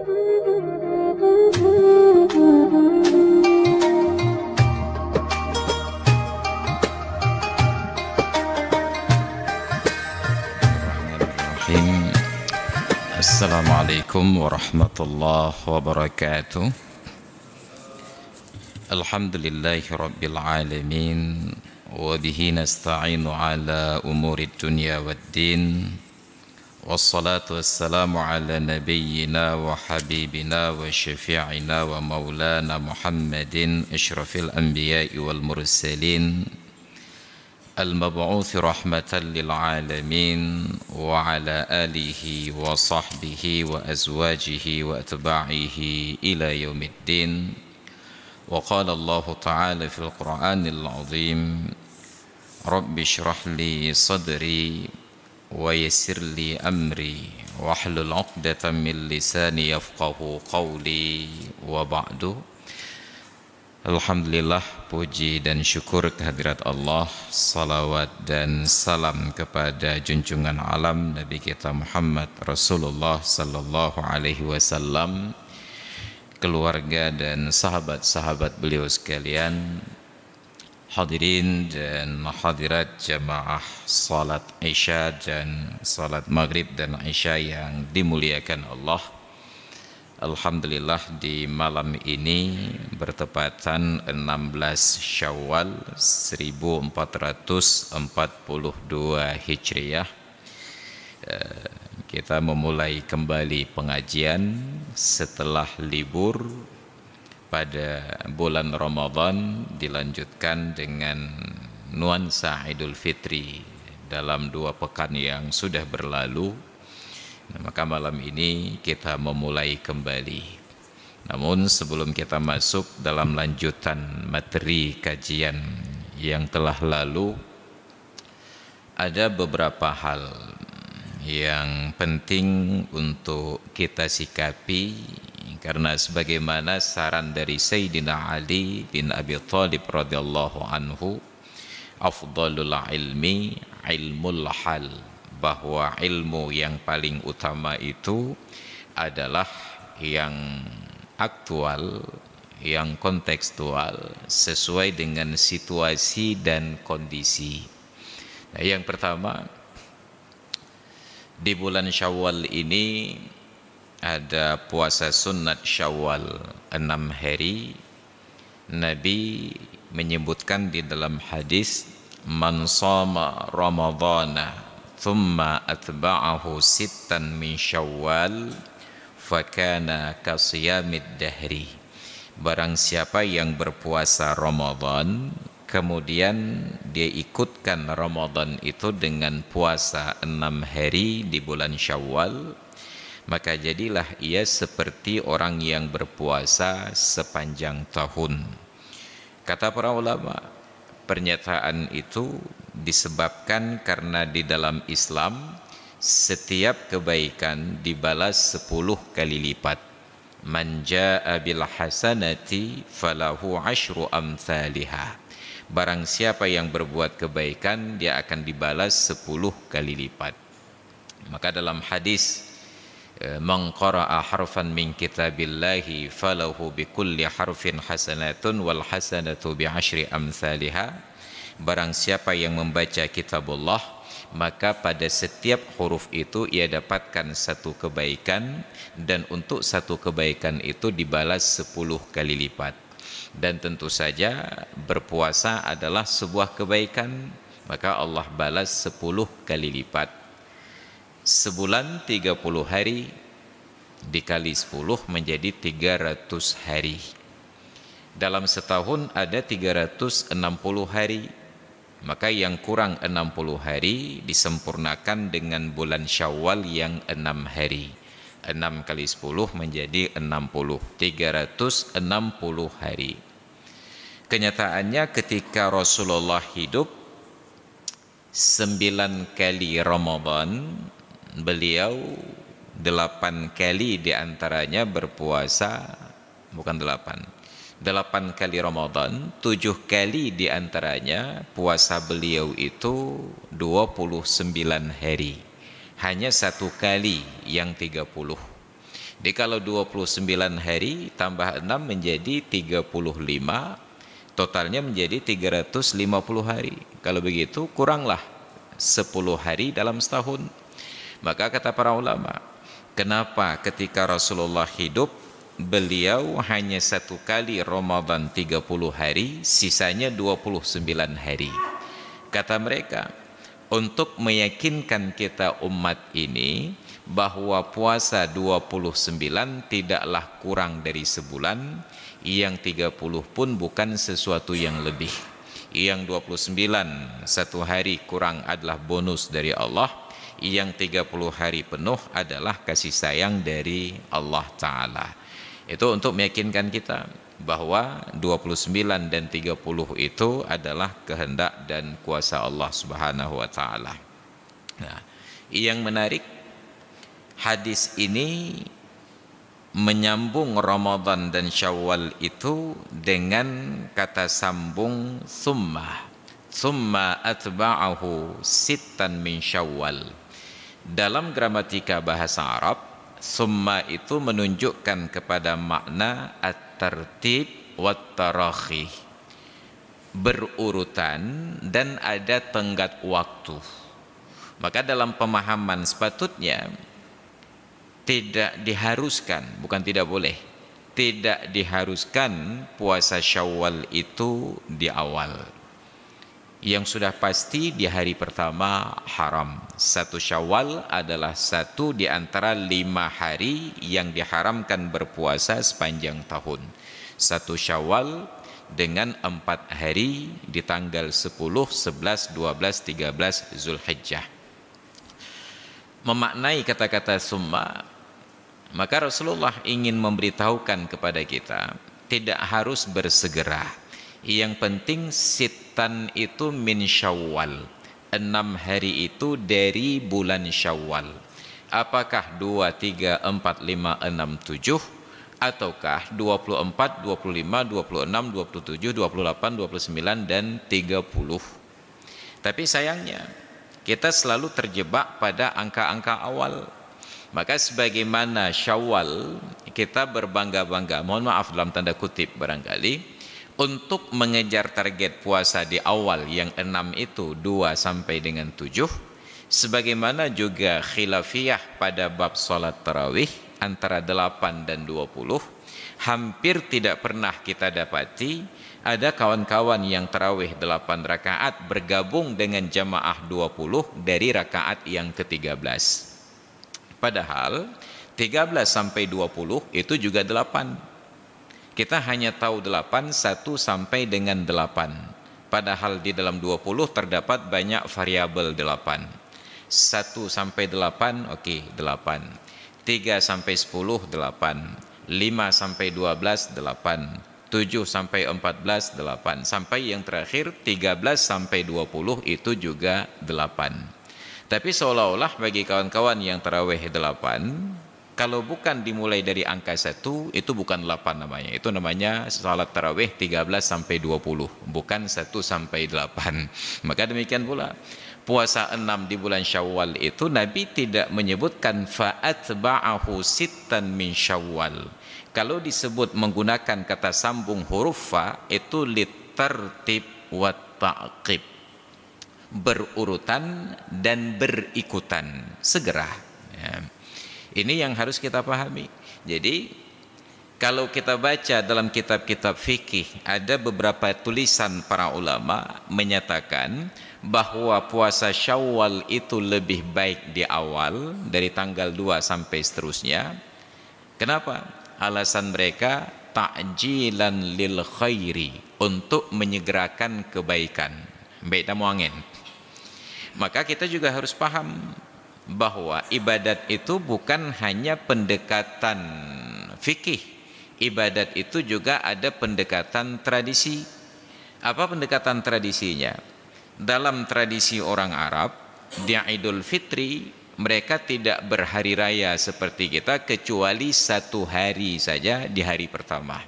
Assalamualaikum warahmatullahi wabarakatuh. Alhamdulillahi rabbil alamin, wa bihi nasta'inu ala umuri dunya waddin, wassalatu wassalamu ala nabiyyina wa habibina wa syafi'ina wa maulana Muhammadin asyrafil anbiya'i wal mursalin, al-mab'uthi rahmatan lil alamin, wa ala alihi wa sahbihi wa azwajihi wa atba'ihi ila yaumiddin. Wa qala Allah ta'ala fil Qur'anil azim, Rabbi shrah li sadri wa yassir li amri wahlul 'uqdatam min lisani yafqahu qawli, wa ba'du. Alhamdulillah, puji dan syukur kehadirat Allah, salawat dan salam kepada junjungan alam Nabi kita Muhammad Rasulullah sallallahu alaihi wasallam, keluarga dan sahabat-sahabat beliau sekalian, hadirin dan hadirat jamaah salat Isya dan salat Maghrib dan Isya yang dimuliakan Allah. Alhamdulillah, di malam ini bertepatan 16 Syawal 1442 Hijriah. Kita memulai kembali pengajian setelah libur pada bulan Ramadan, dilanjutkan dengan nuansa Idul Fitri dalam 2 pekan yang sudah berlalu. Maka malam ini kita memulai kembali. Namun sebelum kita masuk dalam lanjutan materi kajian yang telah lalu, ada beberapa hal yang penting untuk kita sikapi, karena sebagaimana saran dari Sayyidina Ali bin Abi Thalib radhiyallahu anhu, afdalul ilmi ilmul hal, bahwa ilmu yang paling utama itu adalah yang aktual, yang kontekstual, sesuai dengan situasi dan kondisi. Nah, yang pertama, di bulan Syawal ini ada puasa sunat Syawal 6 hari. Nabi menyebutkan di dalam hadis, man shoma ramadhana thumma atba'ahu sittan min Syawal fakana kasiyamid dahri. Barang siapa yang berpuasa Ramadan kemudian dia ikutkan Ramadan itu dengan puasa 6 hari di bulan Syawal, maka jadilah ia seperti orang yang berpuasa sepanjang tahun. Kata para ulama, pernyataan itu disebabkan karena di dalam Islam setiap kebaikan dibalas 10 kali lipat. Man jaa bil hasanati falahu asyru amsalihah. Barang siapa yang berbuat kebaikan, dia akan dibalas 10 kali lipat. Maka dalam hadis, man qara'a harfan min kitabillahi falahu bikulli harfin hasanatun wal hasanatu bi asyri amsalihah. Barang siapa yang membaca kitabullah, maka pada setiap huruf itu ia dapatkan 1 kebaikan, dan untuk 1 kebaikan itu dibalas 10 kali lipat. Dan tentu saja berpuasa adalah sebuah kebaikan, maka Allah balas 10 kali lipat. Sebulan 30 hari dikali 10 menjadi 300 hari. Dalam setahun ada 360 hari. Maka yang kurang 60 hari disempurnakan dengan bulan Syawal yang 6 hari. 6 kali 10 menjadi 60, 360 hari. Kenyataannya ketika Rasulullah hidup 9 kali Ramadan, beliau 8 kali diantaranya berpuasa, bukan 8 kali Ramadan, 7 kali diantaranya puasa beliau itu 29 hari. Hanya 1 kali yang 30. Jadi kalau 29 hari tambah 6 menjadi 35, totalnya menjadi 350 hari. Kalau begitu kuranglah 10 hari dalam setahun. Maka kata para ulama, kenapa ketika Rasulullah hidup beliau hanya satu kali Ramadan 30 hari, sisanya 29 hari? Kata mereka, untuk meyakinkan kita umat ini bahwa puasa 29 tidaklah kurang dari sebulan, yang 30 pun bukan sesuatu yang lebih. Yang 29 satu hari kurang adalah bonus dari Allah, yang 30 hari penuh adalah kasih sayang dari Allah Ta'ala. Itu untuk meyakinkan kita bahwa 29 dan 30 itu adalah kehendak dan kuasa Allah Subhanahu wa Ta'ala. Nah, yang menarik, hadis ini menyambung Ramadan dan Syawal itu dengan kata sambung summa atba'ahu sittan min Syawal. Dalam gramatika bahasa Arab, summa itu menunjukkan kepada makna at-tartib wat-tarakhi, berurutan dan ada tenggat waktu. Maka dalam pemahaman sepatutnya tidak diharuskan, bukan tidak boleh, tidak diharuskan puasa Syawal itu di awal. Yang sudah pasti di hari pertama haram. Satu Syawal adalah satu di antara 5 hari yang diharamkan berpuasa sepanjang tahun. Satu Syawal dengan 4 hari di tanggal 10, 11, 12, 13 Zulhijjah. Memaknai kata-kata summa, maka Rasulullah ingin memberitahukan kepada kita tidak harus bersegera. Yang penting sittan itu min Syawal, 6 hari itu dari bulan Syawal. Apakah 2, 3, 4, 5, 6, 7, ataukah 24, 25, 26, 27, 28, 29 dan 30? Tapi sayangnya kita selalu terjebak pada angka-angka awal. Maka sebagaimana Syawal kita berbangga-bangga, mohon maaf dalam tanda kutip barangkali, untuk mengejar target puasa di awal yang 6 itu 2 sampai dengan 7, sebagaimana juga khilafiyah pada bab salat tarawih antara 8 dan 20, hampir tidak pernah kita dapati ada kawan-kawan yang tarawih 8 rakaat bergabung dengan jamaah 20 dari rakaat yang ke-13. Padahal 13 sampai 20 itu juga 8. Kita hanya tahu 8, 1 sampai dengan 8. Padahal di dalam 20 terdapat banyak variabel 8. 1 sampai 8, oke, 8. 3 sampai 10, 8. 5 sampai 12, 8. 7 sampai 14, 8. Sampai yang terakhir 13 sampai 20 itu juga 8. Tapi seolah-olah bagi kawan-kawan yang tarawih 8, kalau bukan dimulai dari angka 1, itu bukan 8 namanya. Itu namanya salat tarawih 13 sampai 20, bukan 1 sampai 8. Maka demikian pula puasa 6 di bulan Syawal itu Nabi tidak menyebutkan fa'atba'ahu sittan min Syawal. Kalau disebut menggunakan kata sambung huruf fa, itu litartib wa ta'qib, berurutan dan berikutan, segera ya. Ini yang harus kita pahami. Jadi kalau kita baca dalam kitab-kitab fikih, ada beberapa tulisan para ulama menyatakan bahwa puasa Syawal itu lebih baik di awal dari tanggal 2 sampai seterusnya. Kenapa? Alasan mereka ta'jilan lil khairi, untuk menyegerakan kebaikan. Baik tamu angin. Maka kita juga harus paham bahwa ibadat itu bukan hanya pendekatan fikih. Ibadat itu juga ada pendekatan tradisi. Apa pendekatan tradisinya? Dalam tradisi orang Arab, di Idul Fitri, mereka tidak berhari raya seperti kita, kecuali 1 hari saja di hari pertama.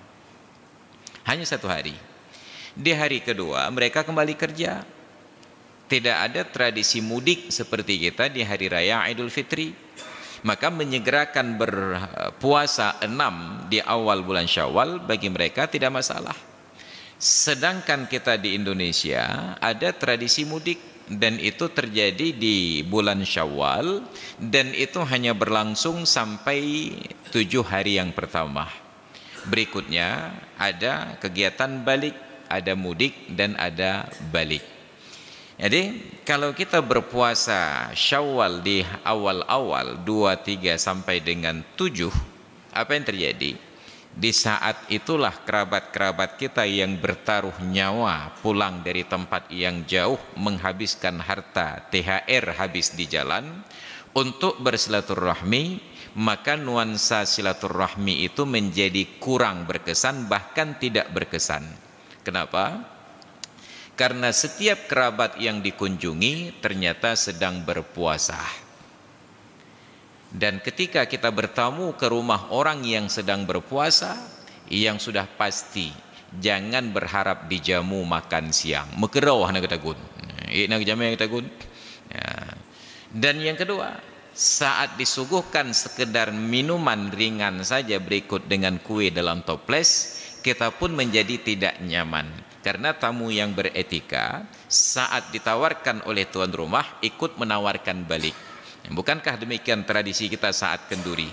Hanya 1 hari. Di hari kedua, mereka kembali kerja. Tidak ada tradisi mudik seperti kita di hari raya Idul Fitri. Maka menyegerakan berpuasa 6 di awal bulan Syawal bagi mereka tidak masalah. Sedangkan kita di Indonesia ada tradisi mudik, dan itu terjadi di bulan Syawal, dan itu hanya berlangsung sampai 7 hari yang pertama. Berikutnya ada kegiatan balik, ada mudik dan ada balik. Jadi kalau kita berpuasa Syawal di awal-awal 2, 3 sampai dengan 7, apa yang terjadi? Di saat itulah kerabat-kerabat kita yang bertaruh nyawa pulang dari tempat yang jauh, menghabiskan harta, THR habis di jalan untuk bersilaturahmi, maka nuansa silaturahmi itu menjadi kurang berkesan, bahkan tidak berkesan. Kenapa? Karena setiap kerabat yang dikunjungi ternyata sedang berpuasa. Dan ketika kita bertamu ke rumah orang yang sedang berpuasa, yang sudah pasti jangan berharap dijamu makan siang. Mekerauh nak katagun. Nak jamu yang katagun. Dan yang kedua, saat disuguhkan sekedar minuman ringan saja berikut dengan kue dalam toples, kita pun menjadi tidak nyaman. Karena tamu yang beretika saat ditawarkan oleh tuan rumah ikut menawarkan balik. Bukankah demikian tradisi kita saat kenduri?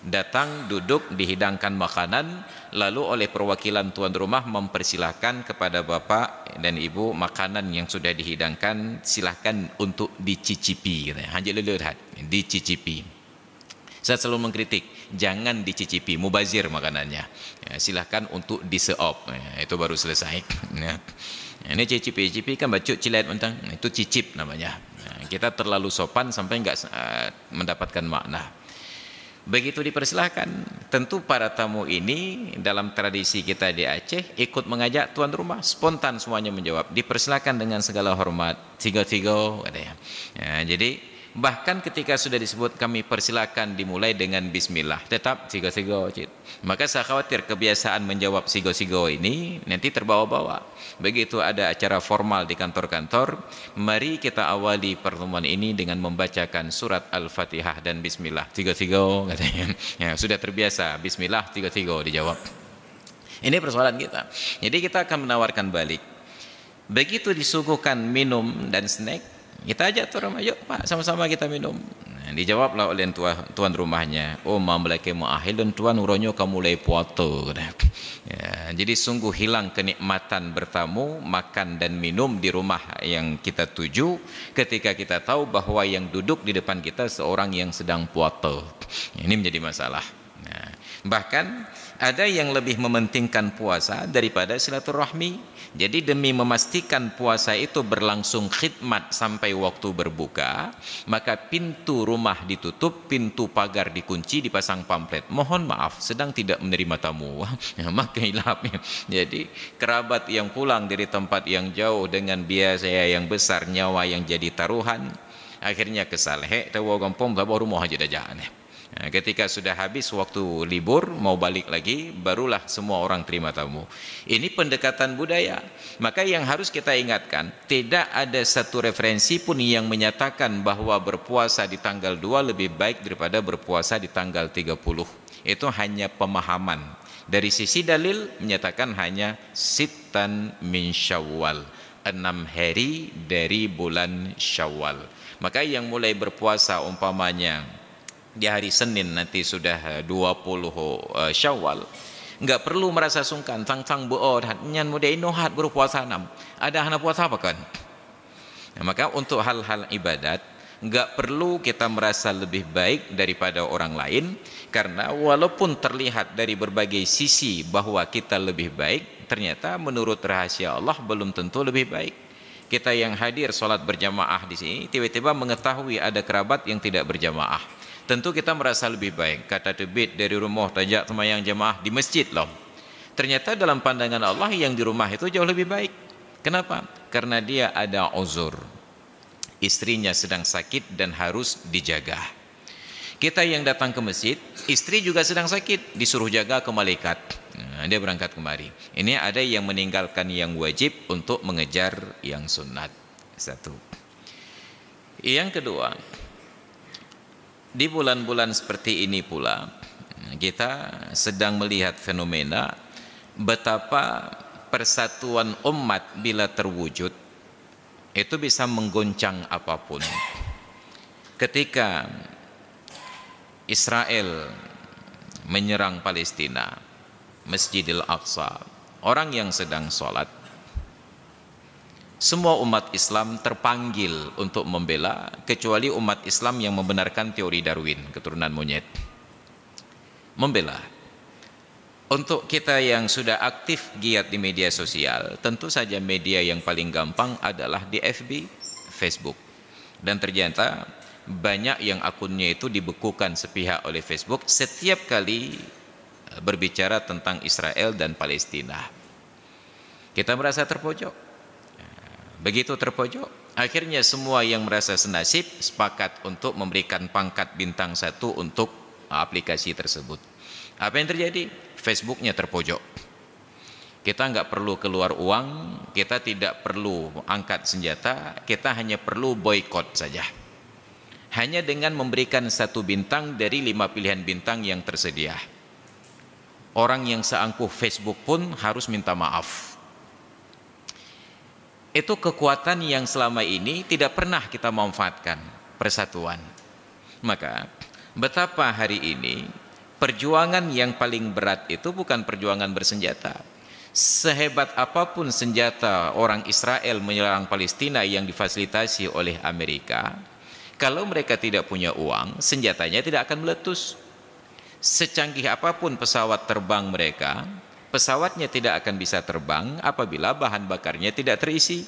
Datang, duduk, dihidangkan makanan, lalu oleh perwakilan tuan rumah mempersilahkan kepada bapak dan ibu makanan yang sudah dihidangkan, silahkan untuk dicicipi. Hanya leluhat, dicicipi. Saya selalu mengkritik, jangan dicicipi, mubazir makanannya. Silahkan untuk diseop, itu baru selesai. Ini cicipi kan bacut cilet mentang, itu cicip namanya. Kita terlalu sopan sampai enggak mendapatkan makna. Begitu dipersilahkan, tentu para tamu ini dalam tradisi kita di Aceh ikut mengajak tuan rumah, spontan semuanya menjawab, dipersilahkan dengan segala hormat, tiga-tiga katanya. Jadi bahkan ketika sudah disebut kami persilakan dimulai dengan bismillah, tetap sigo-sigo. Maka saya khawatir kebiasaan menjawab sigo-sigo ini nanti terbawa-bawa. Begitu ada acara formal di kantor-kantor, mari kita awali pertemuan ini dengan membacakan surat Al-Fatihah dan bismillah. Sigo-sigo katanya. Ya, sudah terbiasa bismillah, sigo-sigo dijawab. Ini persoalan kita. Jadi kita akan menawarkan balik. Begitu disuguhkan minum dan snack, kita ajak tuan rumah, yuk pak sama-sama kita minum. Nah, dijawablah oleh tuan rumahnya, oh mamlake ma'ahil dan tuan uronyo kamu mulai puato. Ya, jadi sungguh hilang kenikmatan bertamu, makan dan minum di rumah yang kita tuju ketika kita tahu bahwa yang duduk di depan kita seorang yang sedang puato. Ini menjadi masalah. Nah, bahkan ada yang lebih mementingkan puasa daripada silaturahmi. Jadi demi memastikan puasa itu berlangsung khidmat sampai waktu berbuka, maka pintu rumah ditutup, pintu pagar dikunci, dipasang pamflet, mohon maaf sedang tidak menerima tamu. Maka hilapnya. Jadi kerabat yang pulang dari tempat yang jauh dengan biaya yang besar, nyawa yang jadi taruhan, akhirnya kesal. Tahu gampang bawa rumah aja dah jalan. Nah, ketika sudah habis waktu libur mau balik lagi, barulah semua orang terima tamu. Ini pendekatan budaya. Maka yang harus kita ingatkan, tidak ada satu referensi pun yang menyatakan bahwa berpuasa di tanggal 2 lebih baik daripada berpuasa di tanggal 30. Itu hanya pemahaman. Dari sisi dalil menyatakan hanya sitan min Syawal, 6 hari dari bulan Syawal. Maka yang mulai berpuasa umpamanya di hari Senin nanti sudah 20 Syawal, enggak perlu merasa sungkan, tang-tang buo nyan muda inohat berpuasa 6. Ada hana puasa apa kan? Nah, maka untuk hal-hal ibadat enggak perlu kita merasa lebih baik daripada orang lain, karena walaupun terlihat dari berbagai sisi bahwa kita lebih baik, ternyata menurut rahasia Allah belum tentu lebih baik. Kita yang hadir sholat berjamaah di sini tiba-tiba mengetahui ada kerabat yang tidak berjamaah, tentu kita merasa lebih baik. Kata tebit dari rumah tajak semayang jemaah di masjid loh. Ternyata dalam pandangan Allah yang di rumah itu jauh lebih baik. Kenapa? Karena dia ada uzur. Istrinya sedang sakit dan harus dijaga. Kita yang datang ke masjid, istri juga sedang sakit, disuruh jaga ke malaikat. Nah, dia berangkat kemari. Ini ada yang meninggalkan yang wajib untuk mengejar yang sunat. Satu. Yang kedua, Di bulan-bulan seperti ini pula kita sedang melihat fenomena betapa persatuan umat bila terwujud itu bisa menggoncang apapun. Ketika Israel menyerang Palestina, Masjidil Aqsa, orang yang sedang sholat, semua umat Islam terpanggil untuk membela, kecuali umat Islam yang membenarkan teori Darwin, keturunan monyet. Membela. Untuk kita yang sudah aktif giat di media sosial, tentu saja media yang paling gampang adalah di FB, Facebook. Dan ternyata banyak yang akunnya itu dibekukan sepihak oleh Facebook setiap kali berbicara tentang Israel dan Palestina. Kita merasa terpojok. Begitu terpojok, akhirnya semua yang merasa senasib sepakat untuk memberikan pangkat bintang 1 untuk aplikasi tersebut. Apa yang terjadi? Facebooknya terpojok. Kita nggak perlu keluar uang, kita tidak perlu angkat senjata, kita hanya perlu boykot saja. Hanya dengan memberikan 1 bintang dari 5 pilihan bintang yang tersedia. Orang yang seangkuh Facebook pun harus minta maaf. Itu kekuatan yang selama ini tidak pernah kita manfaatkan, persatuan. Maka betapa hari ini perjuangan yang paling berat itu bukan perjuangan bersenjata. Sehebat apapun senjata orang Israel menyerang Palestina yang difasilitasi oleh Amerika, kalau mereka tidak punya uang, senjatanya tidak akan meletus. Secanggih apapun pesawat terbang mereka, pesawatnya tidak akan bisa terbang apabila bahan bakarnya tidak terisi.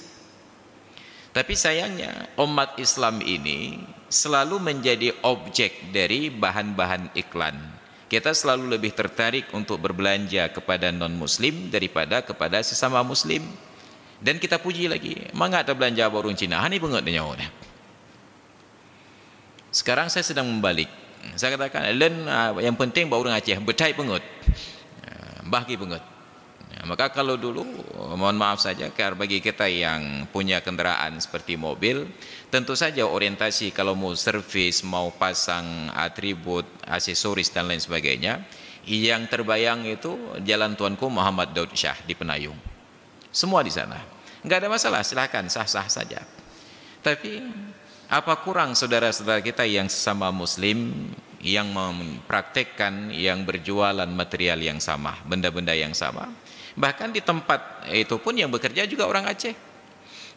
Tapi sayangnya umat Islam ini selalu menjadi objek dari bahan-bahan iklan. Kita selalu lebih tertarik untuk berbelanja kepada non-muslim daripada kepada sesama muslim. Dan kita puji lagi, mangga ada belanja barung Cina, ini bengat nyawa. Sekarang saya sedang membalik. Saya katakan, yang penting barung Aceh, betai bengat. Bahagi bengat. Maka kalau dulu, mohon maaf saja, karena bagi kita yang punya kendaraan seperti mobil, tentu saja orientasi kalau mau servis, mau pasang atribut, aksesoris dan lain sebagainya, yang terbayang itu Jalan Tuanku Muhammad Daud Shah di Penayung. Semua di sana. Enggak ada masalah, silakan sah-sah saja. Tapi apa kurang saudara-saudara kita yang sesama muslim yang mempraktekkan, yang berjualan material yang sama, benda-benda yang sama? Bahkan di tempat itu pun yang bekerja juga orang Aceh.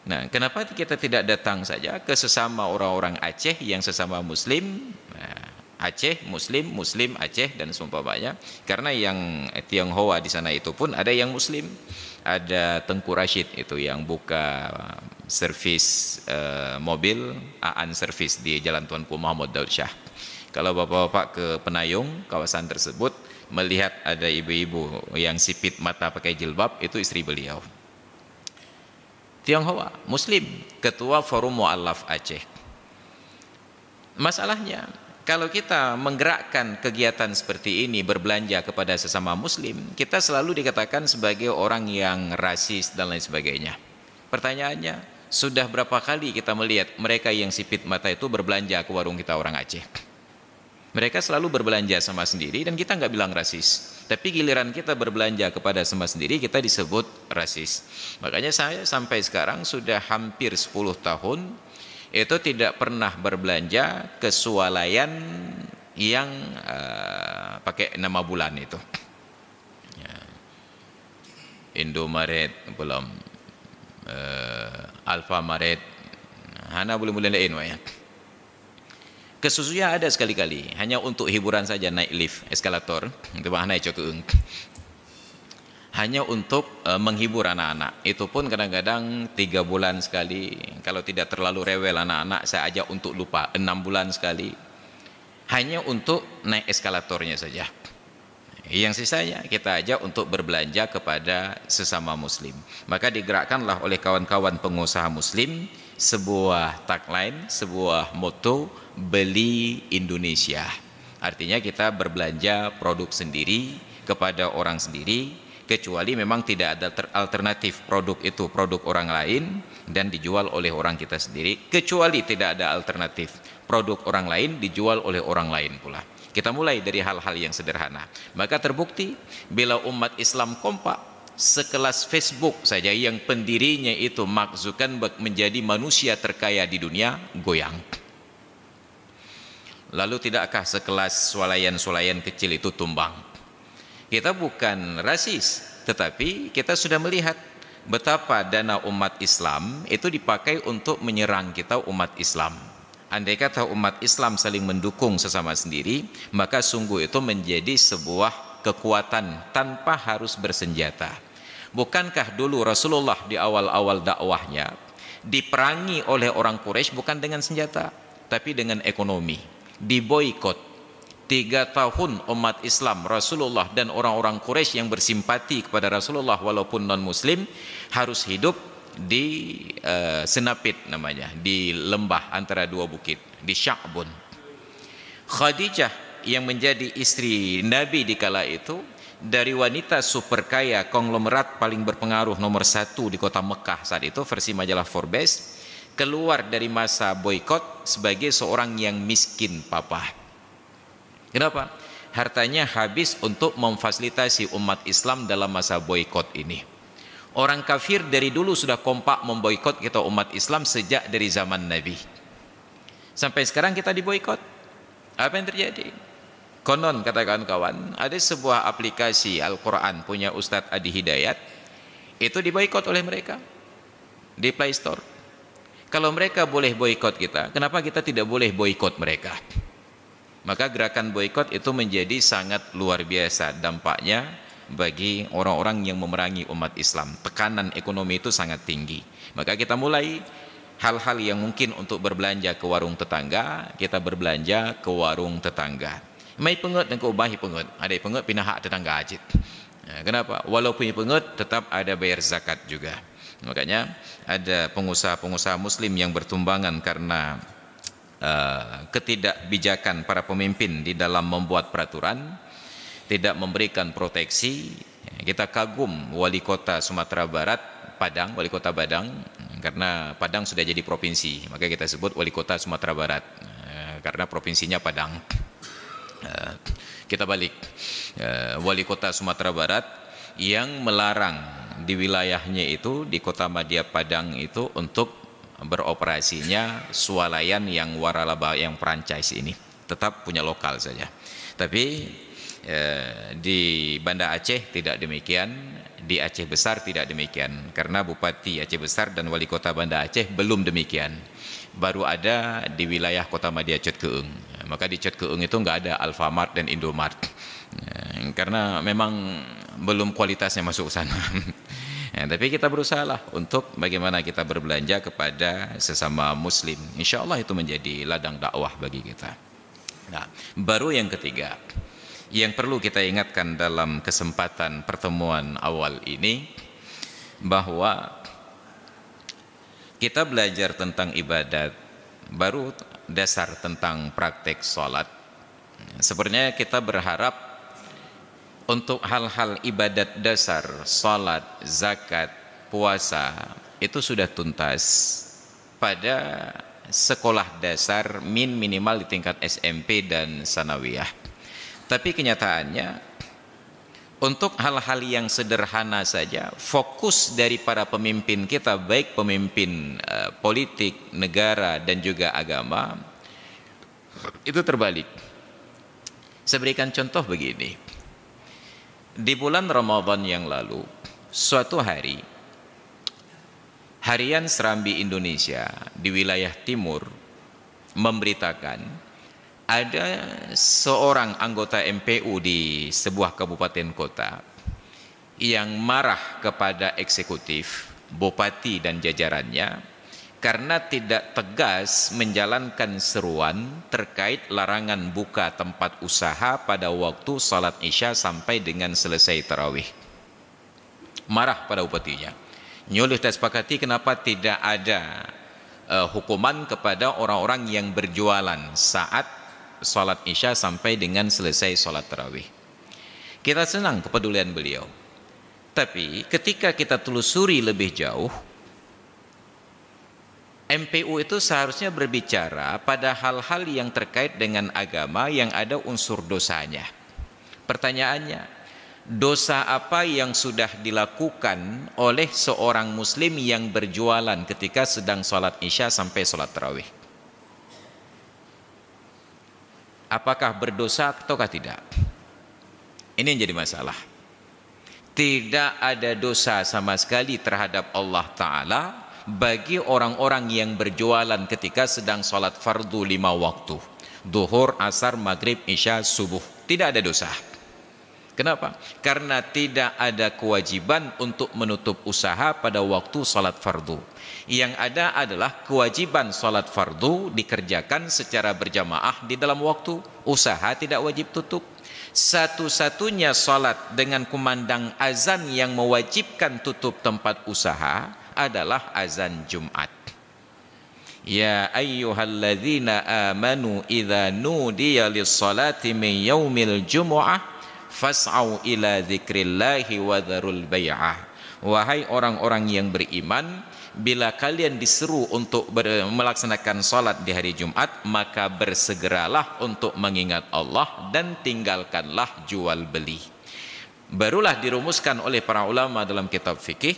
Nah, kenapa kita tidak datang saja ke sesama orang-orang Aceh yang sesama muslim, Aceh, muslim, Aceh dan seumpamanya. Karena yang Tionghoa di sana itu pun ada yang muslim. Ada Tengku Rashid itu yang buka servis mobil, Aan servis di Jalan Tuanku Muhammad Daud Shah. Kalau bapak-bapak ke Penayung, kawasan tersebut, melihat ada ibu-ibu yang sipit mata pakai jilbab, itu istri beliau. Tionghoa, muslim, ketua Forum Mu'allaf Aceh. Masalahnya, kalau kita menggerakkan kegiatan seperti ini, berbelanja kepada sesama muslim, kita selalu dikatakan sebagai orang yang rasis dan lain sebagainya. Pertanyaannya, sudah berapa kali kita melihat mereka yang sipit mata itu berbelanja ke warung kita orang Aceh? Mereka selalu berbelanja sama sendiri dan kita nggak bilang rasis. Tapi giliran kita berbelanja kepada sama sendiri, kita disebut rasis. Makanya saya sampai sekarang sudah hampir 10 tahun itu tidak pernah berbelanja ke swalayan yang pakai nama bulan itu. Ya. Indomaret belum, Alfamaret, hana boleh lain ya. Kesusunya ada sekali-kali, hanya untuk hiburan saja naik lift, eskalator, itu naik cokeung. Hanya untuk menghibur anak-anak. Itu pun kadang-kadang 3 bulan sekali. Kalau tidak terlalu rewel anak-anak, saya ajak untuk lupa 6 bulan sekali. Hanya untuk naik eskalatornya saja. Yang sisanya kita ajak untuk berbelanja kepada sesama muslim. Maka digerakkanlah oleh kawan-kawan pengusaha muslim sebuah tagline, sebuah moto, beli Indonesia. Artinya kita berbelanja produk sendiri kepada orang sendiri, kecuali memang tidak ada alternatif produk itu produk orang lain dan dijual oleh orang kita sendiri, kecuali tidak ada alternatif produk orang lain dijual oleh orang lain pula. Kita mulai dari hal-hal yang sederhana. Maka terbukti bila umat Islam kompak, sekelas Facebook saja yang pendirinya itu Mark Zuckerberg menjadi manusia terkaya di dunia, goyang. Lalu tidakkah sekelas swalayan-swalayan kecil itu tumbang? Kita bukan rasis, tetapi kita sudah melihat betapa dana umat Islam itu dipakai untuk menyerang kita umat Islam. Andai kata umat Islam saling mendukung sesama sendiri, maka sungguh itu menjadi sebuah kekuatan tanpa harus bersenjata. Bukankah dulu Rasulullah di awal-awal dakwahnya diperangi oleh orang Quraisy bukan dengan senjata, tapi dengan ekonomi, diboikot. 3 tahun umat Islam, Rasulullah dan orang-orang Quraisy yang bersimpati kepada Rasulullah walaupun non-muslim harus hidup di Senapit namanya, di lembah antara 2 bukit, di Sya'bun. Khadijah yang menjadi istri Nabi di kala itu, dari wanita super kaya, konglomerat paling berpengaruh nomor 1 di kota Mekah saat itu versi majalah Forbes, keluar dari masa boikot sebagai seorang yang miskin papa. Kenapa? Hartanya habis untuk memfasilitasi umat Islam dalam masa boikot ini. Orang kafir dari dulu sudah kompak memboikot kita umat Islam sejak dari zaman Nabi. Sampai sekarang kita diboikot. Apa yang terjadi? Konon kata kawan-kawan, ada sebuah aplikasi Al-Quran punya Ustadz Adi Hidayat, itu diboikot oleh mereka di Play Store. Kalau mereka boleh boikot kita, kenapa kita tidak boleh boikot mereka? Maka gerakan boikot itu menjadi sangat luar biasa dampaknya bagi orang-orang yang memerangi umat Islam. Tekanan ekonomi itu sangat tinggi. Maka kita mulai hal-hal yang mungkin untuk berbelanja ke warung tetangga, kita berbelanja ke warung tetangga. Mai pengut dan kau bahi pengut. Ada pengut pindah hak tetangga ajit. Kenapa? Walaupun pengut tetap ada bayar zakat juga. Makanya ada pengusaha-pengusaha muslim yang bertumbangan karena ketidakbijakan para pemimpin di dalam membuat peraturan, tidak memberikan proteksi. Kita kagum wali kota Sumatera Barat, Padang, wali kota Padang, karena Padang sudah jadi provinsi, maka kita sebut wali kota Sumatera Barat karena provinsinya Padang. Kita balik, wali kota Sumatera Barat yang melarang di wilayahnya itu, di kota Madya Padang itu, untuk beroperasinya swalayan yang waralaba, yang franchise ini tetap punya lokal saja. Tapi di Banda Aceh tidak demikian, di Aceh Besar tidak demikian, karena Bupati Aceh Besar dan Wali Kota Banda Aceh belum demikian. Baru ada di wilayah Kota Madya Cot Keung. Maka di Cot Keung itu nggak ada Alfamart dan Indomart, karena memang belum kualitasnya masuk ke sana. Tapi kita berusahalah untuk bagaimana kita berbelanja kepada sesama muslim. Insya Allah itu menjadi ladang dakwah bagi kita. Nah, baru yang ketiga yang perlu kita ingatkan dalam kesempatan pertemuan awal ini, bahwa kita belajar tentang ibadat, baru dasar tentang praktek sholat. Sebenarnya kita berharap untuk hal-hal ibadat dasar, salat, zakat, puasa, itu sudah tuntas pada sekolah dasar minimal di tingkat SMP dan sanawiyah. Tapi kenyataannya, untuk hal-hal yang sederhana saja, fokus dari para pemimpin kita, baik pemimpin politik, negara, dan juga agama, itu terbalik. Saya berikan contoh begini. Di bulan Ramadan yang lalu, suatu hari, Harian Serambi Indonesia di wilayah timur memberitakan ada seorang anggota MPU di sebuah kabupaten kota yang marah kepada eksekutif, bupati dan jajarannya karena tidak tegas menjalankan seruan terkait larangan buka tempat usaha pada waktu salat Isya sampai dengan selesai tarawih. Marah pada bupatinya. Nyuruh dan sepakati kenapa tidak ada hukuman kepada orang-orang yang berjualan saat salat Isya sampai dengan selesai salat tarawih. Kita senang kepedulian beliau. Tapi ketika kita telusuri lebih jauh, MPU itu seharusnya berbicara pada hal-hal yang terkait dengan agama yang ada unsur dosanya. Pertanyaannya, dosa apa yang sudah dilakukan oleh seorang muslim yang berjualan ketika sedang sholat isya sampai sholat tarawih? Apakah berdosa ataukah tidak? Ini yang jadi masalah. Tidak ada dosa sama sekali terhadap Allah Ta'ala bagi orang-orang yang berjualan ketika sedang sholat fardu 5 waktu, duhur, asar, maghrib, isya, subuh. Tidak ada dosa. Kenapa? Karena tidak ada kewajiban untuk menutup usaha pada waktu sholat fardu. Yang ada adalah kewajiban sholat fardu dikerjakan secara berjamaah di dalam waktu. Usaha tidak wajib tutup. Satu-satunya sholat dengan kumandang azan yang mewajibkan tutup tempat usaha adalah azan Jumat. Ya ayyuhalladzina amanu idza nudiya lis-salati min yaumil jumu'ah fas'au ila dzikrillahi wa dzarul bai'ah. Wahai orang-orang yang beriman, bila kalian diseru untuk melaksanakan salat di hari Jumat, maka bersegeralah untuk mengingat Allah dan tinggalkanlah jual beli. Barulah dirumuskan oleh para ulama dalam kitab fikih,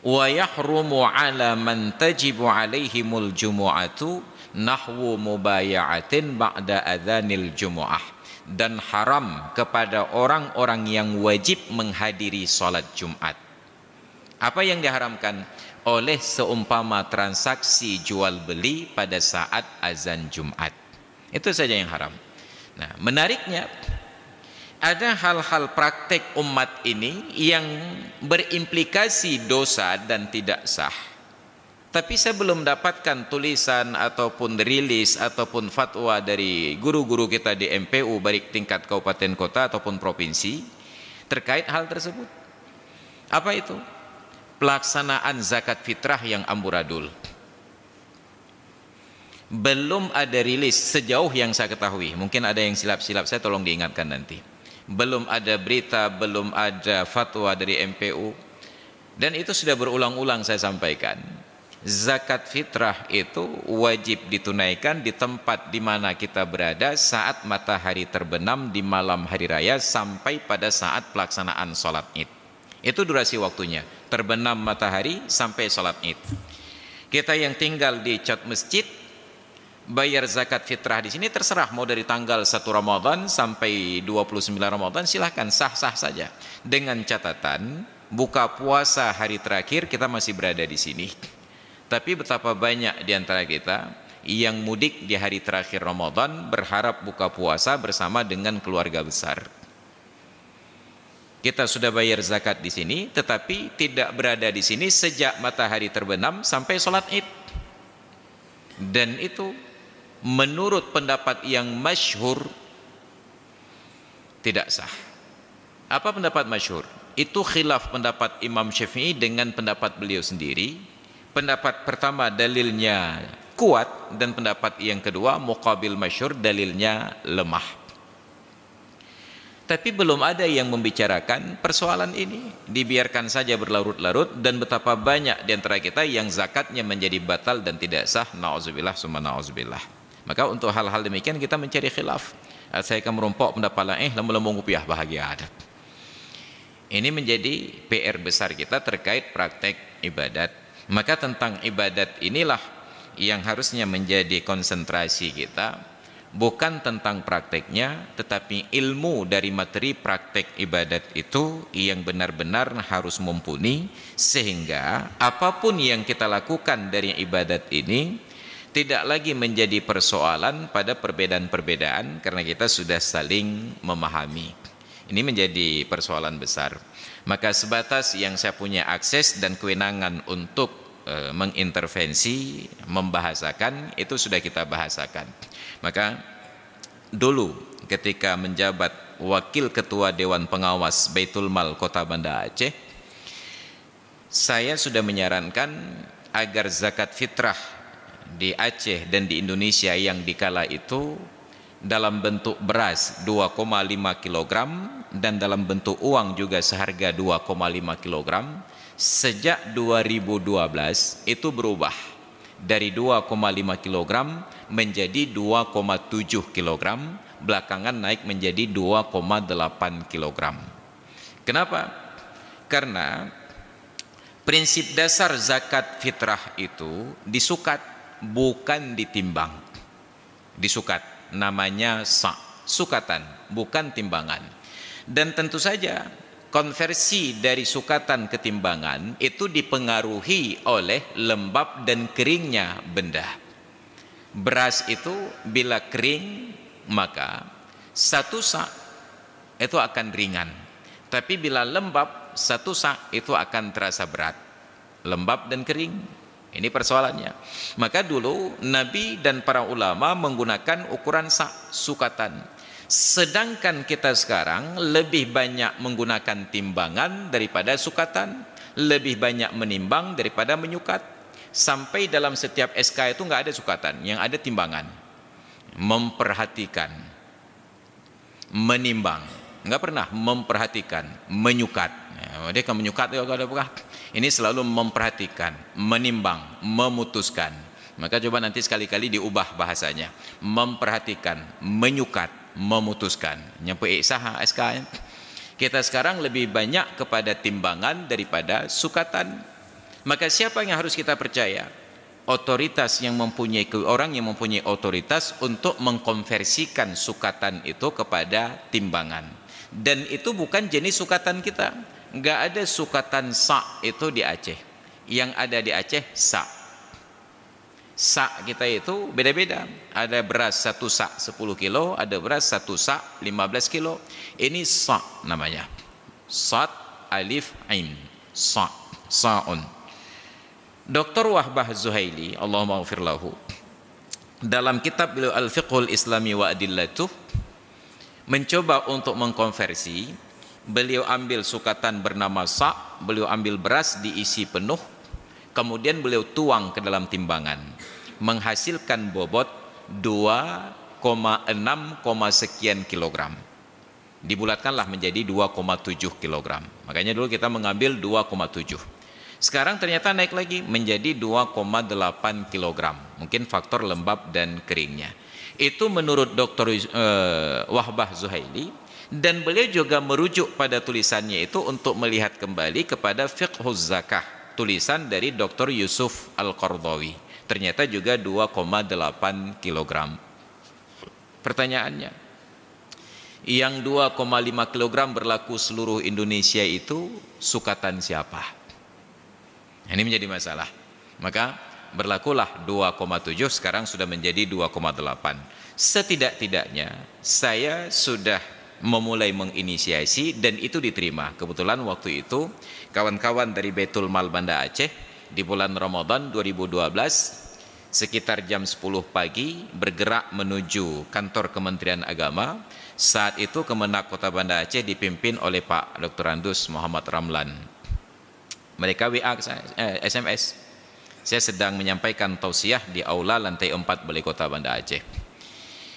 wa yahrumu ala man tajibu alaihimul jumu'atu nahwu mubaya'atin ba'da adzanil jumu'ah. Dan haram kepada orang-orang yang wajib menghadiri salat Jumat. Apa yang diharamkan? Oleh seumpama transaksi jual beli pada saat azan Jumat. Itu saja yang haram. Nah, menariknya, ada hal-hal praktek umat ini yang berimplikasi dosa dan tidak sah. Tapi saya belum dapatkan tulisan ataupun rilis ataupun fatwa dari guru-guru kita di MPU baik tingkat kabupaten kota ataupun provinsi terkait hal tersebut. Apa itu? Pelaksanaan zakat fitrah yang amburadul. Belum ada rilis sejauh yang saya ketahui. Mungkin ada yang silap-silap, saya tolong diingatkan nanti. Belum ada berita, belum ada fatwa dari MPU. Dan itu sudah berulang-ulang saya sampaikan. Zakat fitrah itu wajib ditunaikan di tempat di mana kita berada saat matahari terbenam di malam hari raya sampai pada saat pelaksanaan sholat id. Itu durasi waktunya, terbenam matahari sampai sholat id. Kita yang tinggal di cat masjid, bayar zakat fitrah di sini terserah, mau dari tanggal 1 Ramadan sampai 29 Ramadan silahkan, sah-sah saja. Dengan catatan, buka puasa hari terakhir kita masih berada di sini. Tapi betapa banyak di antara kita yang mudik di hari terakhir Ramadan berharap buka puasa bersama dengan keluarga besar. Kita sudah bayar zakat di sini, tetapi tidak berada di sini sejak matahari terbenam sampai sholat id. Dan itu menurut pendapat yang masyhur tidak sah. Apa pendapat masyhur? Itu khilaf pendapat Imam Syafi'i dengan pendapat beliau sendiri. Pendapat pertama dalilnya kuat dan pendapat yang kedua muqabil masyhur dalilnya lemah. Tapi belum ada yang membicarakan persoalan ini. Dibiarkan saja berlarut-larut dan betapa banyak di antara kita yang zakatnya menjadi batal dan tidak sah. Na'udzubillah summa na'udzubillah. Maka untuk hal-hal demikian kita mencari khilaf. Saya akan merompok pendapat lain, lembung rupiah bahagia adat. Ini menjadi PR besar kita terkait praktek ibadat. Maka tentang ibadat inilah yang harusnya menjadi konsentrasi kita, bukan tentang prakteknya, tetapi ilmu dari materi praktek ibadat itu yang benar-benar harus mumpuni, sehingga apapun yang kita lakukan dari ibadat ini tidak lagi menjadi persoalan pada perbedaan-perbedaan, karena kita sudah saling memahami. Ini menjadi persoalan besar. Maka sebatas yang saya punya akses dan kewenangan untuk mengintervensi, membahasakan, itu sudah kita bahasakan. Maka dulu ketika menjabat Wakil Ketua Dewan Pengawas Baitul Mal Kota Banda Aceh, saya sudah menyarankan agar zakat fitrah di Aceh dan di Indonesia yang dikala itu dalam bentuk beras 2,5 kg dan dalam bentuk uang juga seharga 2,5 kg sejak 2012 itu berubah. dari 2,5 kg menjadi 2,7 kg, belakangan naik menjadi 2,8 kg. Kenapa? Karena prinsip dasar zakat fitrah itu disukat, bukan ditimbang. Disukat, namanya sukatan, bukan timbangan. Dan tentu saja konversi dari sukatan ke timbangan itu dipengaruhi oleh lembab dan keringnya benda. Beras itu bila kering maka satu sak itu akan ringan, tapi bila lembab satu sak itu akan terasa berat. Lembab dan kering, ini persoalannya. Maka dulu Nabi dan para ulama menggunakan ukuran sak, sukatan. Sedangkan kita sekarang lebih banyak menggunakan timbangan daripada sukatan, lebih banyak menimbang daripada menyukat. Sampai dalam setiap SK itu nggak ada sukatan, yang ada timbangan. Memperhatikan, menimbang, nggak pernah memperhatikan, menyukat. Dia kan menyukat, ini selalu memperhatikan, menimbang, memutuskan. Maka coba nanti sekali-kali diubah bahasanya, memperhatikan, menyukat, memutuskan. Nyampe saha SK. Kita sekarang lebih banyak kepada timbangan daripada sukatan. Maka siapa yang harus kita percaya? Otoritas yang mempunyai, orang yang mempunyai otoritas untuk mengkonversikan sukatan itu kepada timbangan. Dan itu bukan jenis sukatan kita. Nggak ada sukatan sak itu di Aceh. Yang ada di Aceh sak. Sak kita itu beda-beda. Ada beras satu sak 10 kilo, ada beras satu sak 15 kilo. Ini sak namanya. Sad, alif, ain. Sak, sa'un. Dr. Wahbah Zuhaili, Allahumma ghafir lahu, dalam kitab beliau Al-Fiqhul Islami wa Adillatuh, mencoba untuk mengkonversi. Beliau ambil sukatan bernama sak, beliau ambil beras diisi penuh, kemudian beliau tuang ke dalam timbangan, menghasilkan bobot 2,6, sekian kilogram. Dibulatkanlah menjadi 2,7 kilogram. Makanya dulu kita mengambil 2,7. Sekarang ternyata naik lagi menjadi 2,8 kilogram. Mungkin faktor lembab dan keringnya. Itu menurut Dr. Wahbah Zuhaili. Dan beliau juga merujuk pada tulisannya itu untuk melihat kembali kepada Fiqhuz Zakah, tulisan dari Dr. Yusuf Al-Qardawi. Ternyata juga 2,8 kilogram. Pertanyaannya, yang 2,5 kilogram berlaku seluruh Indonesia itu sukatan siapa? Ini menjadi masalah. Maka berlakulah 2,7, sekarang sudah menjadi 2,8. Setidak-tidaknya saya sudah memulai menginisiasi dan itu diterima. Kebetulan waktu itu kawan-kawan dari Baitul Mal Banda Aceh di bulan Ramadan 2012 sekitar jam 10 pagi bergerak menuju kantor Kementerian Agama. Saat itu Kemenak Kota Banda Aceh dipimpin oleh Pak Dr. Andus Muhammad Ramlan. Mereka WA SMS. Saya sedang menyampaikan tausiah di aula lantai 4 Balai Kota Banda Aceh.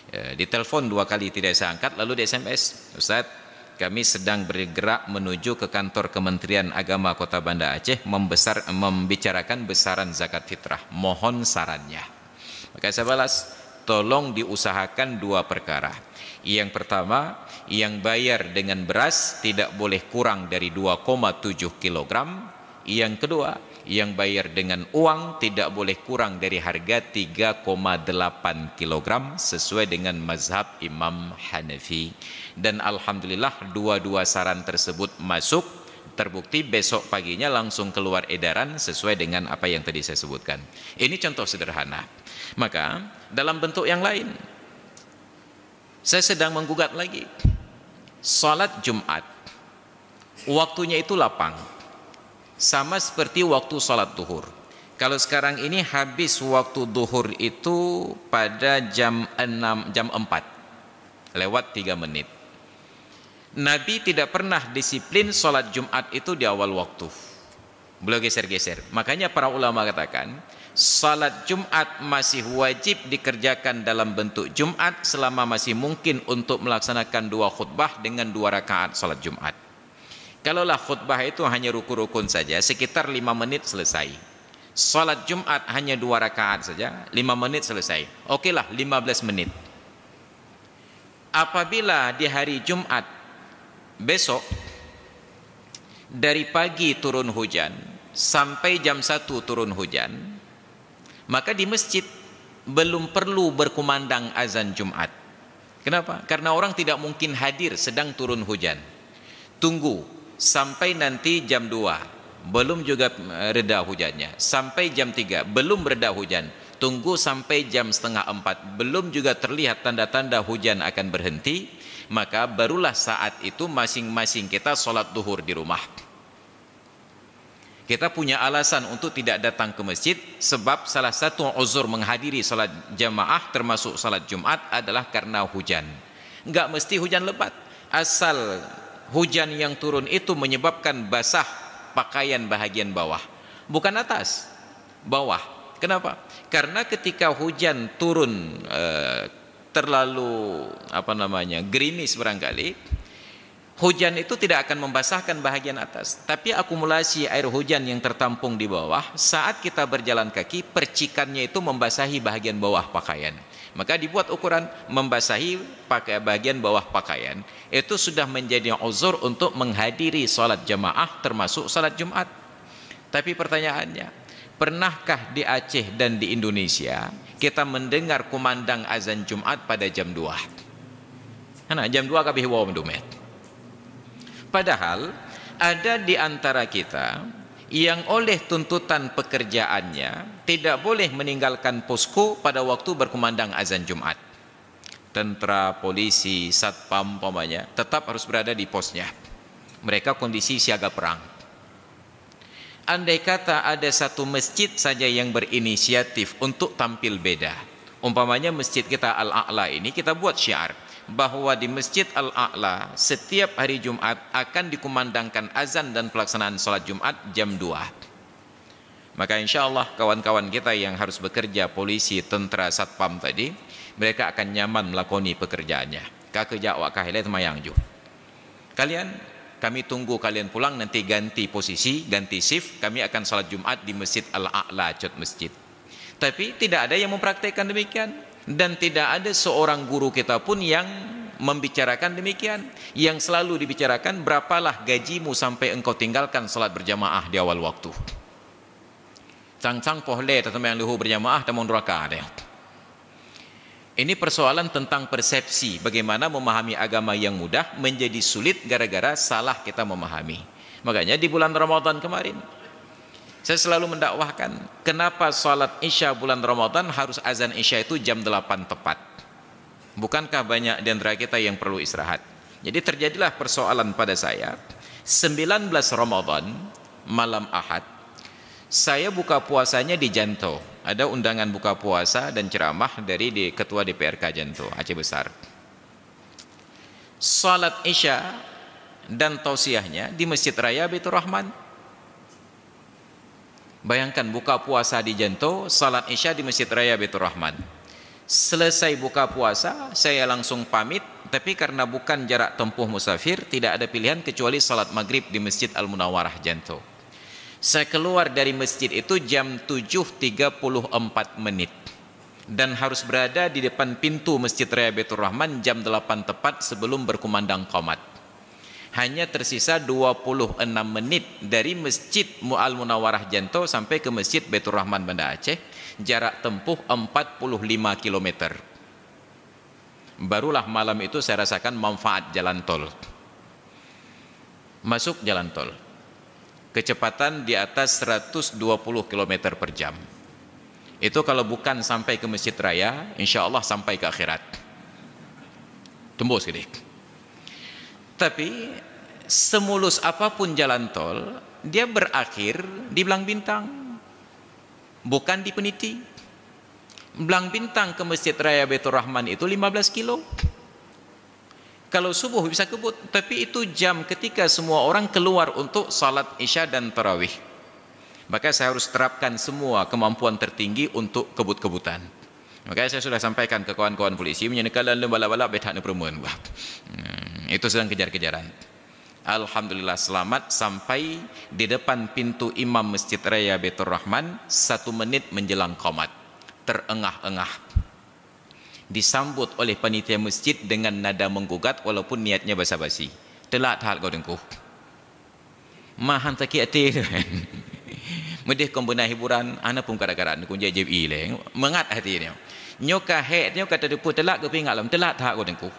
Ditelepon 2 kali tidak saya angkat, lalu di SMS, Ustaz, kami sedang bergerak menuju ke kantor Kementerian Agama Kota Banda Aceh membicarakan besaran zakat fitrah, mohon sarannya. Maka saya balas, tolong diusahakan 2 perkara. Yang pertama, yang bayar dengan beras tidak boleh kurang dari 2,7 kilogram. Yang kedua, yang bayar dengan uang tidak boleh kurang dari harga 3,8 kilogram sesuai dengan mazhab Imam Hanafi. Dan alhamdulillah dua-dua saran tersebut masuk, terbukti besok paginya langsung keluar edaran sesuai dengan apa yang tadi saya sebutkan. Ini contoh sederhana. Maka dalam bentuk yang lain, saya sedang menggugat lagi. Salat Jumat, waktunya itu lapang. Sama seperti waktu salat duhur. Kalau sekarang ini habis waktu duhur itu pada jam 4 lewat 3 menit. Nabi tidak pernah disiplin salat Jumat itu di awal waktu. Beliau geser-geser. Makanya para ulama katakan, salat Jumat masih wajib dikerjakan dalam bentuk Jumat selama masih mungkin untuk melaksanakan 2 khutbah dengan 2 rakaat salat Jumat. Kalaulah khutbah itu hanya rukun-rukun saja, sekitar 5 menit selesai. Salat Jumat hanya 2 rakaat saja, 5 menit selesai. Okeylah 15 menit. Apabila di hari Jumat besok dari pagi turun hujan sampai jam 1 turun hujan, maka di masjid belum perlu berkumandang azan Jumat. Kenapa? Karena orang tidak mungkin hadir sedang turun hujan. Tunggu sampai nanti jam 2, belum juga reda hujannya. Sampai jam 3, belum reda hujan. Tunggu sampai jam 3:30, belum juga terlihat tanda-tanda hujan akan berhenti. Maka barulah saat itu masing-masing kita sholat duhur di rumah. Kita punya alasan untuk tidak datang ke masjid, sebab salah satu uzur menghadiri salat jamaah termasuk salat Jumat adalah karena hujan. Enggak mesti hujan lebat, asal hujan yang turun itu menyebabkan basah pakaian bahagian bawah, bukan atas, bawah. Kenapa? Karena ketika hujan turun terlalu gerimis barangkali, hujan itu tidak akan membasahkan bahagian atas, tapi akumulasi air hujan yang tertampung di bawah, saat kita berjalan kaki, percikannya itu membasahi bahagian bawah pakaian. Maka dibuat ukuran membasahi bahagian bawah pakaian, itu sudah menjadi uzur untuk menghadiri salat jamaah termasuk salat Jumat. Tapi pertanyaannya, pernahkah di Aceh dan di Indonesia kita mendengar kumandang azan Jumat pada jam 2? Karena jam 2 kabeh wa mendumet. Padahal ada di antara kita yang oleh tuntutan pekerjaannya tidak boleh meninggalkan posko pada waktu berkumandang azan Jumat. Tentera, polisi, satpam umpamanya tetap harus berada di posnya. Mereka kondisi siaga perang. Andai kata ada satu masjid saja yang berinisiatif untuk tampil beda, umpamanya masjid kita Al-A'la ini, kita buat syiar bahwa di Masjid Al-A'la setiap hari Jumat akan dikumandangkan azan dan pelaksanaan sholat Jumat jam 2. Maka insya Allah kawan-kawan kita yang harus bekerja, polisi, tentera, satpam tadi, mereka akan nyaman melakoni pekerjaannya. Kerja awak kahile temayang ju. Kami tunggu kalian pulang, nanti ganti posisi, ganti shift, kami akan sholat Jumat di Masjid Al-A'la, cut masjid. Tapi tidak ada yang mempraktekkan demikian. Dan tidak ada seorang guru kita pun yang membicarakan demikian. Yang selalu dibicarakan, berapalah gajimu sampai engkau tinggalkan salat berjamaah di awal waktu. Cang-cang pohle tetap yang luhu berjamaah tamang duraka deh. Ini persoalan tentang persepsi, bagaimana memahami agama yang mudah menjadi sulit gara-gara salah kita memahami. Makanya di bulan Ramadan kemarin saya selalu mendakwahkan, kenapa salat Isya bulan Ramadan harus azan Isya itu jam 8 tepat? Bukankah banyak di antara kita yang perlu istirahat? Jadi terjadilah persoalan pada saya, 19 Ramadan malam Ahad, saya buka puasanya di Janto. Ada undangan buka puasa dan ceramah dari Ketua DPRK Janto, Aceh Besar. Salat Isya dan tausiahnya di Masjid Raya Baitur Rahman. Bayangkan buka puasa di Janto, salat Isya di Masjid Raya Baitur Rahman. Selesai buka puasa, saya langsung pamit, tapi karena bukan jarak tempuh musafir, tidak ada pilihan kecuali salat maghrib di Masjid Al-Munawwarah Janto. Saya keluar dari masjid itu jam 7.34 menit dan harus berada di depan pintu Masjid Raya Baitur Rahman jam 8 tepat sebelum berkumandang qomat. Hanya tersisa 26 menit dari Masjid Al-Munawwarah Janto sampai ke Masjid Baitur Rahman Banda Aceh, jarak tempuh 45 km. Barulah malam itu saya rasakan manfaat jalan tol. Masuk jalan tol, kecepatan di atas 120 km per jam. Itu kalau bukan sampai ke Masjid Raya, insya Allah sampai ke akhirat. Tembus gede. Tapi semulus apapun jalan tol, dia berakhir di Belang Bintang, bukan di Peniti. Belang Bintang ke Masjid Raya Baitur Rahman itu 15 kilo. Kalau subuh bisa kebut, tapi itu jam ketika semua orang keluar untuk salat Isya dan Tarawih. Maka saya harus terapkan semua kemampuan tertinggi untuk kebut-kebutan. Makanya saya sudah sampaikan ke kawan-kawan polisi, menyangkalan bala-bala betak perempuan. Itu sedang kejar-kejaran. Alhamdulillah selamat sampai di depan pintu imam Masjid Raya Baitur Rahman 1 menit menjelang qomat. Terengah-engah. Disambut oleh panitia masjid dengan nada menggugat walaupun niatnya basa-basi. Telat hal kau dengku. Mahan sakit hati tu kan. Medih kau benar hiburan, ana pun kadang-kadang kun JJI le. Mengat hati dia. Nyoka het nyoka terdepu telat ke pingat lam telat hak kau dengku.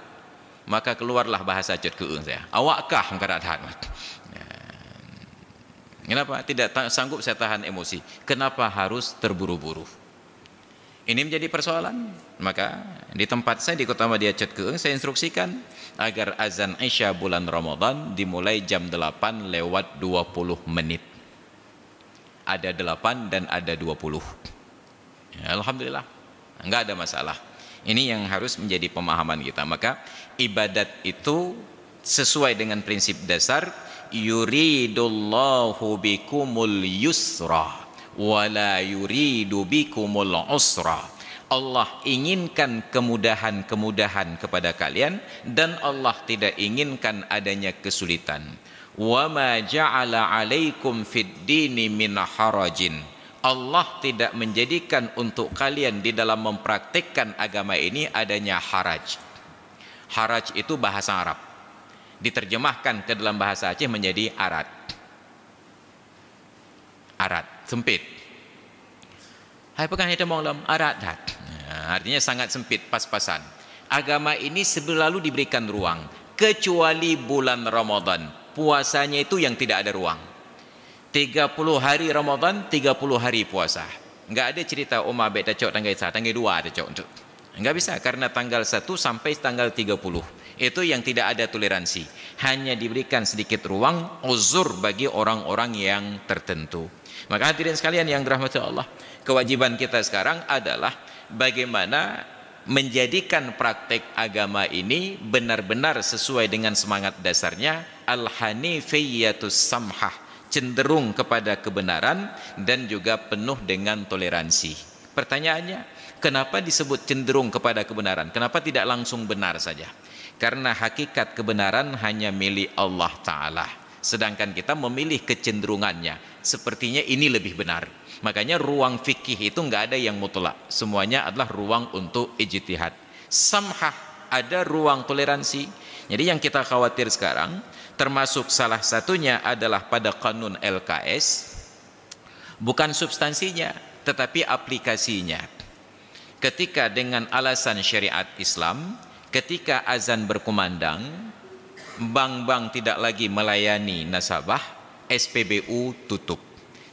Maka keluarlah bahasa cut keung saya. Awakkah angkat tahan? Kenapa tidak sanggup saya tahan emosi? Kenapa harus terburu-buru? Ini menjadi persoalan. Maka di tempat saya di Kota Madia Cut Keung saya instruksikan agar azan Isya bulan Ramadan dimulai jam 8 lewat 20 menit. Ada 8 dan ada 20. Ya, alhamdulillah. Enggak ada masalah. Ini yang harus menjadi pemahaman kita. Maka ibadat itu sesuai dengan prinsip dasar yuridullahu bikumul yusra wala yuridu bikumul usra. Allah inginkan kemudahan-kemudahan kepada kalian dan Allah tidak inginkan adanya kesulitan. Wa ma ja'ala 'alaikum fid dini min harajin. Allah tidak menjadikan untuk kalian di dalam mempraktikkan agama ini adanya haraj. Haraj itu bahasa Arab. Diterjemahkan ke dalam bahasa Aceh menjadi arat. Arat, sempit. Hai pekan kita maulam arat dat. Artinya sangat sempit, pas-pasan. Agama ini selalu diberikan ruang, kecuali bulan Ramadan. Puasanya itu yang tidak ada ruang. 30 hari Ramadan, 30 hari puasa. Enggak ada cerita Umar beta cok tanggal 1, tanggal 2 ada cok untuk. Enggak bisa karena tanggal 1 sampai tanggal 30. Itu yang tidak ada toleransi. Hanya diberikan sedikit ruang uzur bagi orang-orang yang tertentu. Maka hadirin sekalian yang dirahmati Allah, kewajiban kita sekarang adalah bagaimana menjadikan praktek agama ini benar-benar sesuai dengan semangat dasarnya al-hanifiyyatus samhah, cenderung kepada kebenaran dan juga penuh dengan toleransi. Pertanyaannya, kenapa disebut cenderung kepada kebenaran? Kenapa tidak langsung benar saja? Karena hakikat kebenaran hanya milik Allah Ta'ala. Sedangkan kita memilih kecenderungannya. Sepertinya ini lebih benar. Makanya ruang fikih itu enggak ada yang mutlak. Semuanya adalah ruang untuk ijtihad. Samhah, ada ruang toleransi. Jadi yang kita khawatir sekarang, termasuk salah satunya adalah pada kanun LKS, bukan substansinya, tetapi aplikasinya. Ketika dengan alasan syariat Islam, ketika azan berkumandang, bank-bank tidak lagi melayani nasabah, SPBU tutup.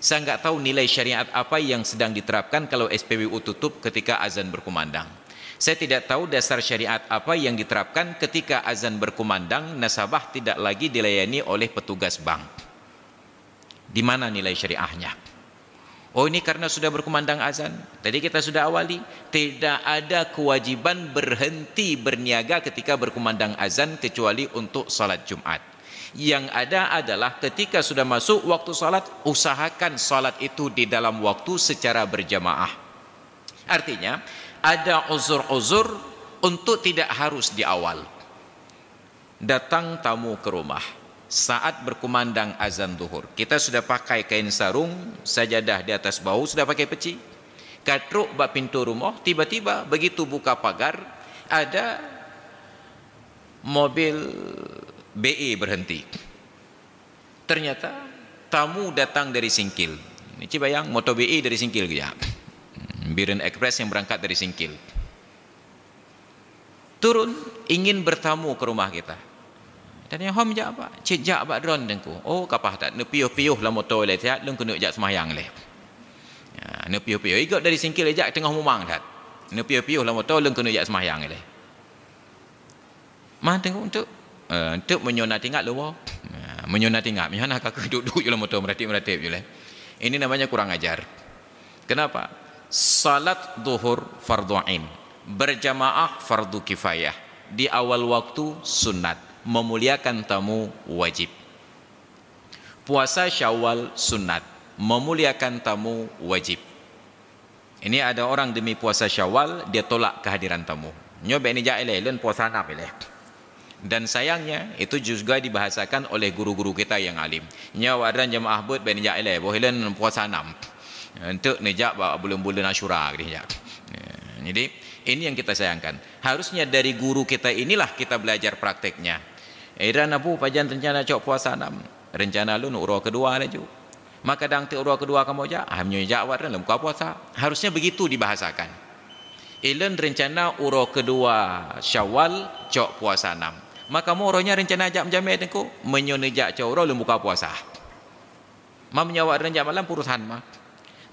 Saya nggak tahu nilai syariat apa yang sedang diterapkan kalau SPBU tutup ketika azan berkumandang. Saya tidak tahu dasar syariat apa yang diterapkan ketika azan berkumandang, nasabah tidak lagi dilayani oleh petugas bank. Di mana nilai syariahnya? Oh, ini karena sudah berkumandang azan. Tadi kita sudah awali, tidak ada kewajiban berhenti berniaga ketika berkumandang azan kecuali untuk salat Jumat. Yang ada adalah ketika sudah masuk waktu salat, usahakan salat itu di dalam waktu secara berjamaah. Artinya, ada uzur-uzur untuk tidak harus di awal. Datang tamu ke rumah saat berkumandang azan zuhur, kita sudah pakai kain sarung, sajadah di atas bahu, sudah pakai peci, katruk bak pintu rumah, tiba-tiba begitu buka pagar, ada mobil BE berhenti. Ternyata tamu datang dari Singkil. Ini cibayang motor BE dari Singkil ke ya. Biren Express yang berangkat dari Singkil. Turun ingin bertamu ke rumah kita. Dan yang hom jak apa? Cik jak bak drone dengku. Oh kapah tak nepiuh-piuh lah motor le tiat leng kena jak semayang le. Ya, nepiuh-piuh ikut dari Singkil jak tengah mumang tat. Nepiuh-piuh lah motor leng kena jak semayang le. Mah tengok untuk menyona tinggal luar. Menyona tinggal. Menyona kakak duduk je lah motor meratip-meratip je le. Ini namanya kurang ajar. Kenapa? Salat zuhur fardu ain, berjamaah fardu kifayah, di awal waktu sunat, memuliakan tamu wajib. Puasa Syawal sunat, memuliakan tamu wajib. Ini ada orang demi puasa Syawal dia tolak kehadiran tamu. Nyoba ini jahil len puasa nak pilih. Dan sayangnya itu juga dibahasakan oleh guru-guru kita yang alim. Nyawa dan jemaah bud ben nejak ile bohilan puasa 6. Untuk nejak bulan-bulan Asyura gitu. Jadi ini yang kita sayangkan. Harusnya dari guru kita inilah kita belajar prakteknya. Iran abu pajan rencana cok puasa 6. Rencana lu urau kedua laju. Maka dang te urau kedua kamu aja, hamnya jak awat dalam buka puasa. Harusnya begitu dibahasakan. Ilan rencana urau kedua Syawal cok puasa 6. Maka moronya rencana ajak menjamai aku menyonejak coro lem buka puasa. Mam nyawak renjak malam purusan mah.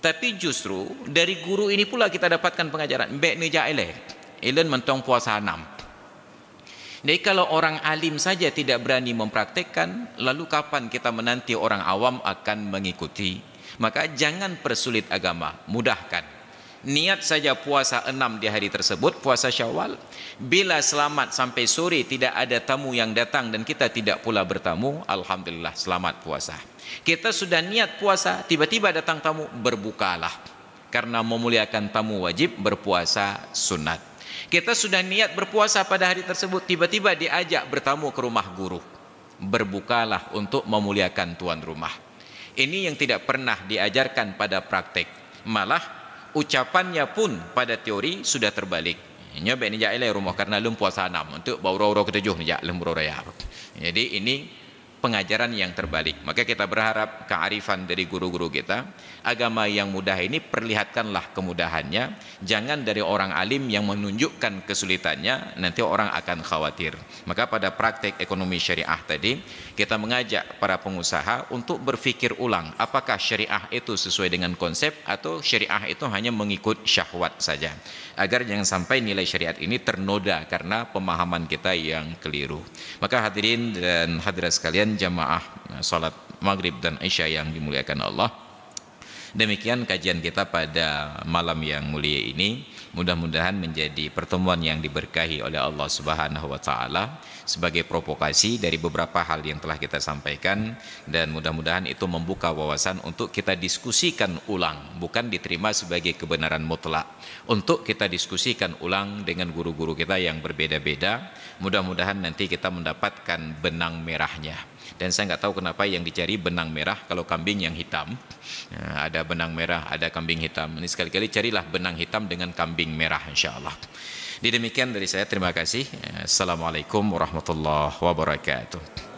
Tapi justru dari guru ini pula kita dapatkan pengajaran. Mbak nejak eleh. Ilen mentong puasa 6. Jadi kalau orang alim saja tidak berani mempraktekkan, lalu kapan kita menanti orang awam akan mengikuti? Maka jangan persulit agama, mudahkan. Niat saja puasa 6 di hari tersebut, puasa Syawal. Bila selamat sampai sore tidak ada tamu yang datang dan kita tidak pula bertamu, alhamdulillah selamat puasa. Kita sudah niat puasa, tiba-tiba datang tamu, berbukalah. Karena memuliakan tamu wajib, berpuasa sunat. Kita sudah niat berpuasa pada hari tersebut, tiba-tiba diajak bertamu ke rumah guru. Berbukalah untuk memuliakan tuan rumah. Ini yang tidak pernah diajarkan pada praktek. Malah ucapannya pun pada teori sudah terbalik. Nyoba ni jak elai rumah karena lum puasa 6 untuk baurau-urau ketujuh ni jak lum raya. Jadi ini pengajaran yang terbalik. Maka kita berharap kearifan dari guru-guru kita, agama yang mudah ini perlihatkanlah kemudahannya, jangan dari orang alim yang menunjukkan kesulitannya, nanti orang akan khawatir. Maka pada praktek ekonomi syariah tadi, kita mengajak para pengusaha untuk berfikir ulang, apakah syariah itu sesuai dengan konsep atau syariah itu hanya mengikut syahwat saja, agar jangan sampai nilai syariat ini ternoda karena pemahaman kita yang keliru. Maka hadirin dan hadirat sekalian, jamaah salat maghrib dan isya yang dimuliakan Allah, demikian kajian kita pada malam yang mulia ini. Mudah-mudahan menjadi pertemuan yang diberkahi oleh Allah Subhanahu wa taala sebagai provokasi dari beberapa hal yang telah kita sampaikan, dan mudah-mudahan itu membuka wawasan untuk kita diskusikan ulang, bukan diterima sebagai kebenaran mutlak. Untuk kita diskusikan ulang dengan guru-guru kita yang berbeda-beda, mudah-mudahan nanti kita mendapatkan benang merahnya. Dan saya nggak tahu kenapa yang dicari benang merah kalau kambing yang hitam. Ada benang merah, ada kambing hitam. Ini sekali-kali carilah benang hitam dengan kambing merah, insyaAllah. Demikian dari saya, terima kasih. Assalamualaikum warahmatullahi wabarakatuh.